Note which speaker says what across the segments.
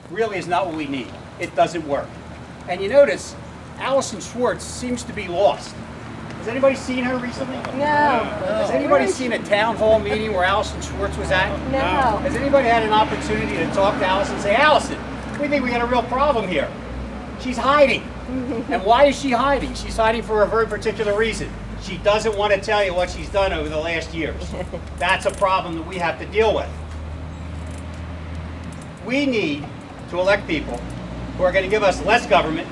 Speaker 1: really is not what we need. It doesn't work. And you notice, Allison Schwartz seems to be lost. Has anybody seen her recently?
Speaker 2: No.
Speaker 1: Has anybody seen a town hall meeting where Allison Schwartz was at?
Speaker 2: No.
Speaker 1: Has anybody had an opportunity to talk to Allison and say, Allison, we think we got a real problem here. She's hiding. And why is she hiding? She's hiding for a very particular reason. She doesn't want to tell you what she's done over the last years. That's a problem that we have to deal with. We need to elect people who are going to give us less government,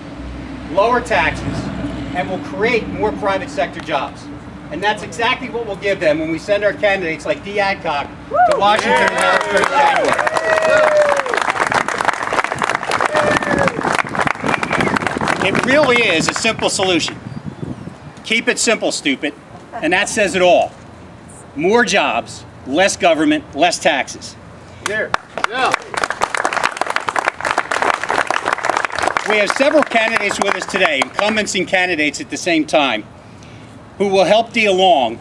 Speaker 1: lower taxes, and will create more private sector jobs. And that's exactly what we'll give them when we send our candidates like Dee Adcock to Washington in January. It really is a simple solution. Keep it simple, stupid. And that says it all. More jobs, less government, less taxes.
Speaker 3: Here. Yeah.
Speaker 1: We have several candidates with us today, incumbents and candidates at the same time, who will help Dee along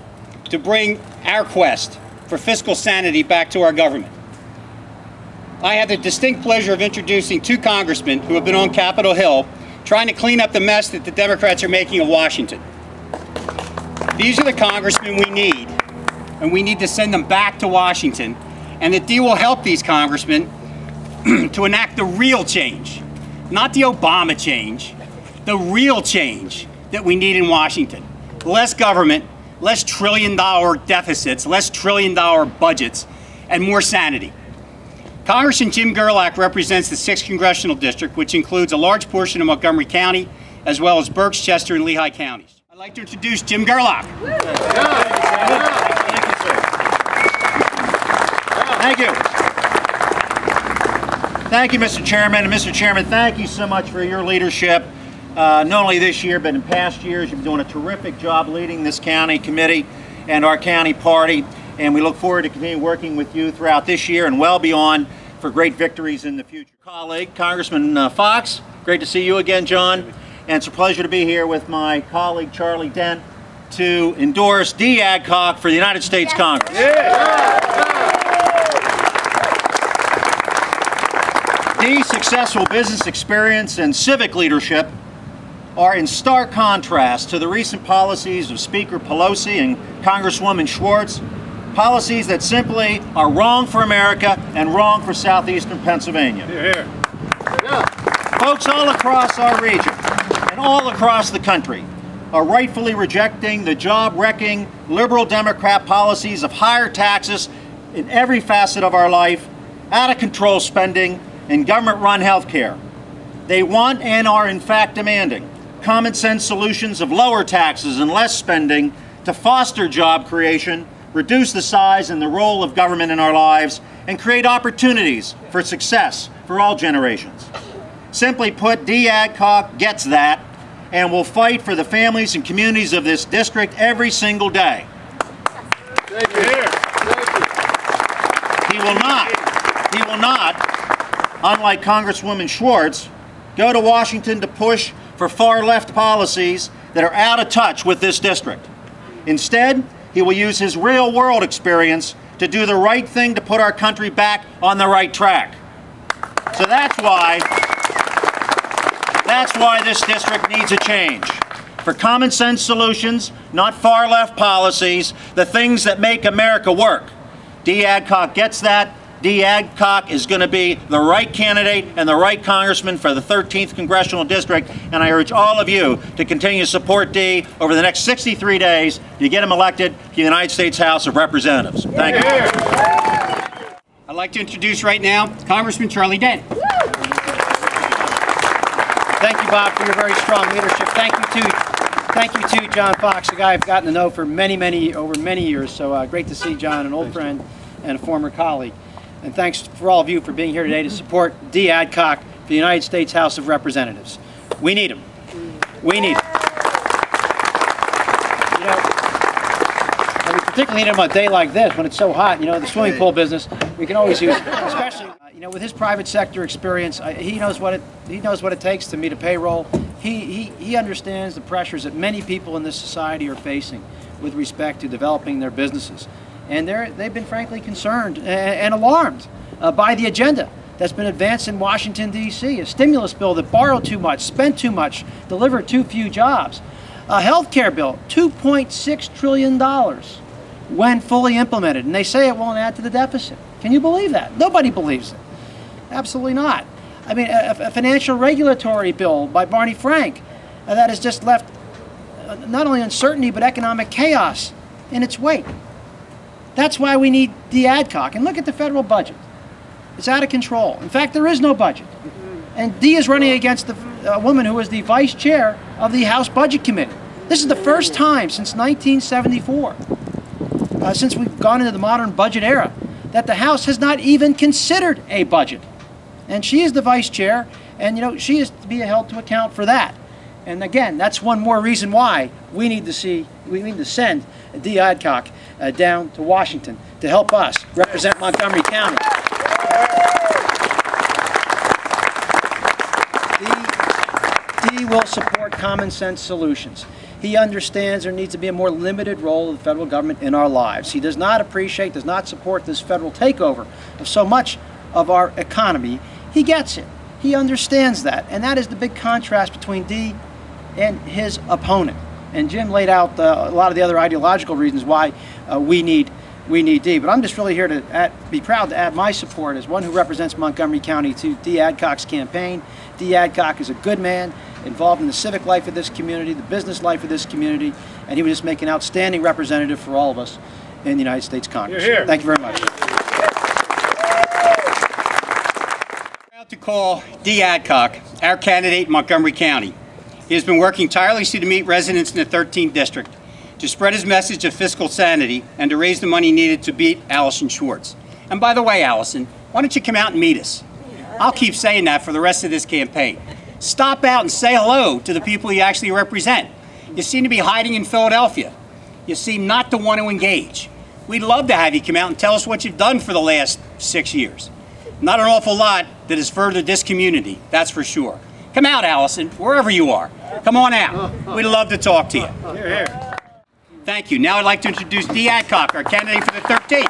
Speaker 1: to bring our quest for fiscal sanity back to our government. I have the distinct pleasure of introducing two congressmen who have been on Capitol Hill trying to clean up the mess that the Democrats are making of Washington. These are the congressmen we need, and we need to send them back to Washington, and that Dee will help these congressmen to enact the real change. Not the Obama change, the real change that we need in Washington. Less government, less trillion-dollar deficits, less trillion-dollar budgets, and more sanity. Congressman Jim Gerlach represents the 6th Congressional District, which includes a large portion of Montgomery County, as well as Berks, Chester, and Lehigh counties. I'd like to introduce Jim Gerlach.
Speaker 4: Thank you. Thank you, Mr. Chairman. And Mr. Chairman, thank you so much for your leadership. Not only this year, but in past years, you've been doing a terrific job leading this county committee and our county party. And we look forward to continue working with you throughout this year and well beyond for great victories in the future. Colleague, Congressman Fox, great to see you again, John. And it's a pleasure to be here with my colleague, Charlie Dent, to endorse Dee Adcock for the United States Congress. Dee's successful business experience and civic leadership are in stark contrast to the recent policies of Speaker Pelosi and Congresswoman Schwartz, policies that simply are wrong for America and wrong for southeastern Pennsylvania.
Speaker 3: Here.
Speaker 4: Folks all across our region and all across the country are rightfully rejecting the job-wrecking liberal Democrat policies of higher taxes in every facet of our life, out-of-control spending, and government-run health care. They want and are in fact demanding common-sense solutions of lower taxes and less spending to foster job creation, reduce the size and the role of government in our lives, and create opportunities for success for all generations. Simply put, Dee Adcock gets that and will fight for the families and communities of this district every single day.
Speaker 3: Thank you.
Speaker 4: He will not, unlike Congresswoman Schwartz, go to Washington to push for far-left policies that are out of touch with this district. Instead, he will use his real-world experience to do the right thing to put our country back on the right track. So that's why this district needs a change. For common-sense solutions, not far-left policies, the things that make America work. Dee Adcock gets that. Dee Adcock is going to be the right candidate and the right congressman for the 13th Congressional District, and I urge all of you to continue to support Dee over the next 63 days to get him elected to the United States House of Representatives. Thank you.
Speaker 1: I'd like to introduce right now Congressman Charlie Dent.
Speaker 5: Thank you, Bob, for your very strong leadership. Thank you to John Fox, a guy I've gotten to know for over many years. So great to see John, an old friend and a former colleague. And thanks for all of you for being here today to support Dee Adcock for the United States House of Representatives. We need him. We need him. You know, and we particularly need him on a day like this when it's so hot. You know, the swimming pool business, we can always use, especially you know, with his private sector experience, he knows what it takes to meet a payroll. He understands the pressures that many people in this society are facing with respect to developing their businesses. And they've been frankly concerned and alarmed by the agenda that's been advanced in Washington, D.C., a stimulus bill that borrowed too much, spent too much, delivered too few jobs, a health care bill, $2.6 trillion when fully implemented, and they say it won't add to the deficit. Can you believe that? Nobody believes it. Absolutely not. I mean, a financial regulatory bill by Barney Frank that has just left not only uncertainty but economic chaos in its wake. That's why we need Dee Adcock. And look at the federal budget. It's out of control. In fact, there is no budget. And Dee is running against a woman who was the vice chair of the House Budget Committee. This is the first time since 1974, since we've gone into the modern budget era, that the House has not even considered a budget. And she is the vice chair, and she is to be held to account for that. And again, that's one more reason why we need to send Dee Adcock down to Washington to help us represent Montgomery County. Dee will support common sense solutions. He understands there needs to be a more limited role of the federal government in our lives. He does not appreciate, does not support this federal takeover of so much of our economy. He gets it. He understands that. And that is the big contrast between Dee and his opponent. And Jim laid out a lot of the other ideological reasons why we need Dee. But I'm just really here to be proud to add my support as one who represents Montgomery County to Dee Adcock's campaign. Dee Adcock is a good man, involved in the civic life of this community, the business life of this community, and he would just make an outstanding representative for all of us in the United States Congress.
Speaker 3: You're here.
Speaker 5: Thank you very much.
Speaker 1: Proud to call Dee Adcock our candidate in Montgomery County. He has been working tirelessly to meet residents in the 13th District, to spread his message of fiscal sanity, and to raise the money needed to beat Allison Schwartz. And by the way, Allison, why don't you come out and meet us? I'll keep saying that for the rest of this campaign. Stop out and say hello to the people you actually represent. You seem to be hiding in Philadelphia. You seem not to want to engage. We'd love to have you come out and tell us what you've done for the last 6 years. Not an awful lot that has furthered this community, that's for sure. Come out, Allison, wherever you are. Come on out. We'd love to talk to you.
Speaker 3: Here, here.
Speaker 1: Thank you. Now I'd like to introduce Dee Adcock, our candidate for the 13th.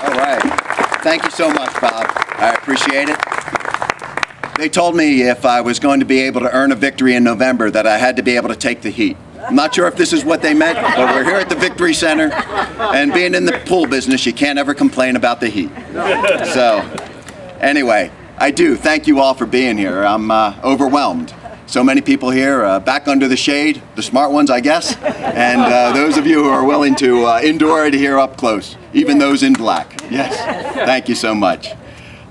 Speaker 2: All right. Thank you so much, Bob. I appreciate it. They told me if I was going to be able to earn a victory in November that I had to be able to take the heat. I'm not sure if this is what they meant, but we're here at the Victory Center, and being in the pool business, you can't ever complain about the heat. So, anyway, I do thank you all for being here. I'm overwhelmed. So many people here, back under the shade, the smart ones, I guess, and those of you who are willing to endure it here up close, even those in black. Yes, thank you so much.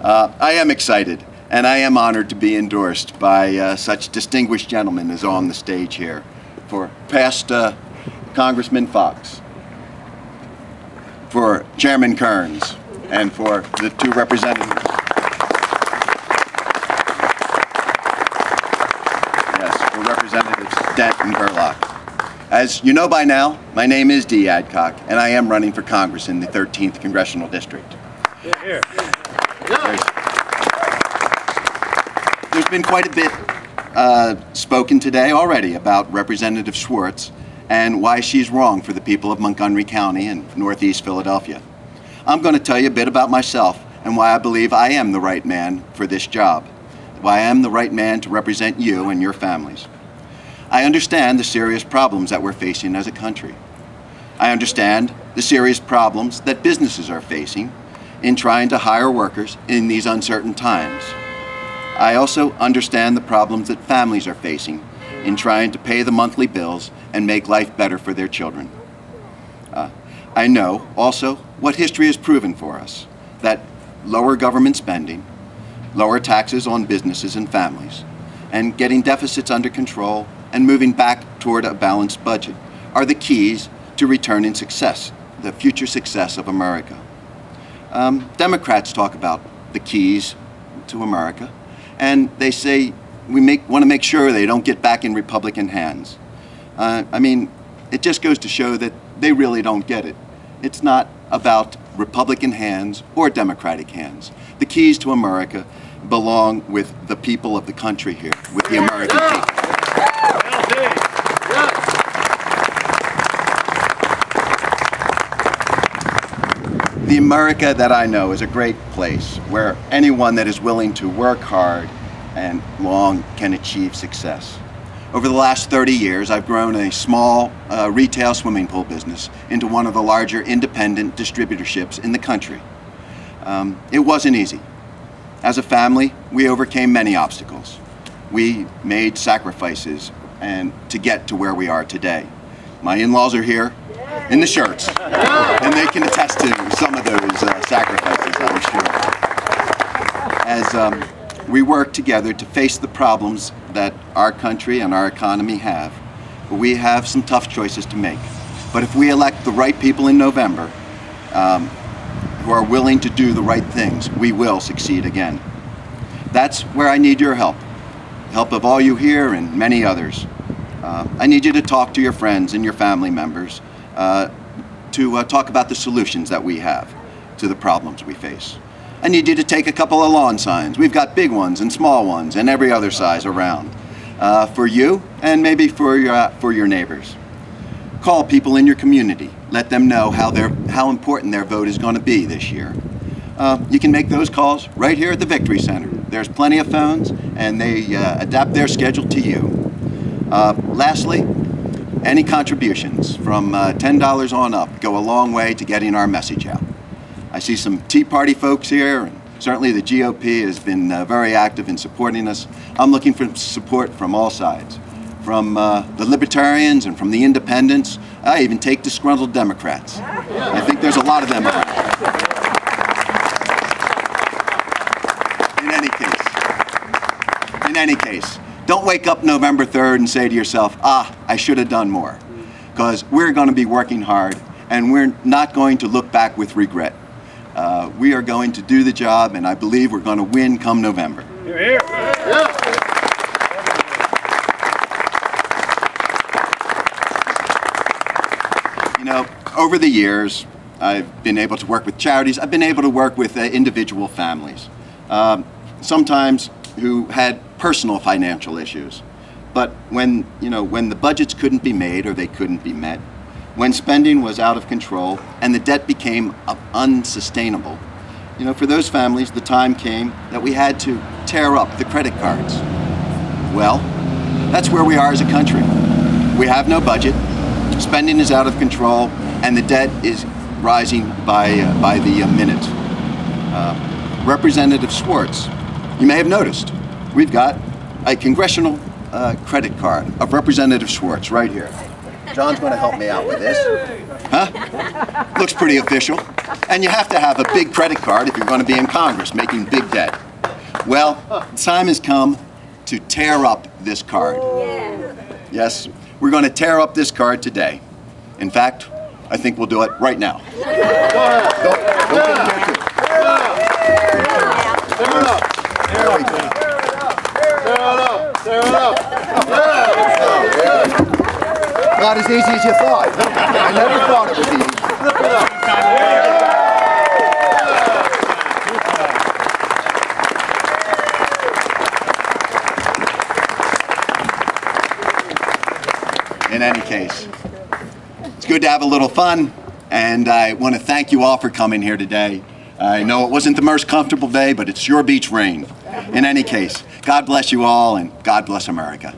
Speaker 2: I am excited, and I am honored to be endorsed by such distinguished gentlemen as on the stage here. For past Congressman Fox, for Chairman Kearns, and for the two representatives. Yes, for Representatives Dent and Gerlach. As you know by now, my name is Dee Adcock, and I am running for Congress in the 13th Congressional District.
Speaker 3: Here.
Speaker 2: There's been quite a bit spoken today already about Representative Schwartz and why she's wrong for the people of Montgomery County and Northeast Philadelphia. I'm going to tell you a bit about myself and why I believe I am the right man for this job, why I am the right man to represent you and your families. I understand the serious problems that we're facing as a country. I understand the serious problems that businesses are facing in trying to hire workers in these uncertain times. I also understand the problems that families are facing in trying to pay the monthly bills and make life better for their children. I know also what history has proven for us, that lower government spending, lower taxes on businesses and families, and getting deficits under control and moving back toward a balanced budget are the keys to returning success, the future success of America. Democrats talk about the keys to America, and they say we want to make sure they don't get back in Republican hands. I mean, it just goes to show that they really don't get it. It's not about Republican hands or Democratic hands. The keys to America belong with the people of the country here, with the American people. The America that I know is a great place where anyone that is willing to work hard and long can achieve success. Over the last 30 years, I've grown a small retail swimming pool business into one of the larger independent distributorships in the country. It wasn't easy. As a family, we overcame many obstacles. We made sacrifices to get to where we are today. My in-laws are here in the shirts, and they can attest to some of those sacrifices, I'm sure. As we work together to face the problems that our country and our economy have, we have some tough choices to make. But if we elect the right people in November, who are willing to do the right things, we will succeed again. That's where I need your help. Help of all you here and many others. I need you to talk to your friends and your family members to talk about the solutions that we have to the problems we face. I need you to take a couple of lawn signs. We've got big ones and small ones and every other size around for you and maybe for your neighbors. Call people in your community. Let them know how important their vote is going to be this year. You can make those calls right here at the Victory Center. There's plenty of phones, and they adapt their schedule to you. Lastly, any contributions from $10 on up go a long way to getting our message out. I see some Tea Party folks here, and certainly the GOP has been very active in supporting us. I'm looking for support from all sides, from the Libertarians and from the Independents. I even take disgruntled Democrats. I think there's a lot of them around. In any case, don't wake up November 3rd and say to yourself, I should have done more. Because we're going to be working hard, and we're not going to look back with regret. We are going to do the job, and I believe we're going to win come November.
Speaker 3: You're here. Yeah.
Speaker 2: You know, over the years, I've been able to work with charities. I've been able to work with individual families, sometimes who had personal financial issues. But when the budgets couldn't be made or they couldn't be met, when spending was out of control and the debt became unsustainable, for those families, the time came that we had to tear up the credit cards. Well, that's where we are as a country. We have no budget, spending is out of control, and the debt is rising by the minute. Representative Schwartz, you may have noticed, we've got a congressional credit card of Representative Schwartz right here. John's going to help me out with this. Huh? Looks pretty official. And you have to have a big credit card if you're going to be in Congress making big debt. Well, the time has come to tear up this card. Yes, we're going to tear up this card today. In fact, I think we'll do it right now. Don't get here too. There we go. Not as easy as you thought. I never thought it was easy. In any case, it's good to have a little fun, and I want to thank you all for coming here today. I know it wasn't the most comfortable day, but it's your beach rain. In any case, God bless you all, and God bless America.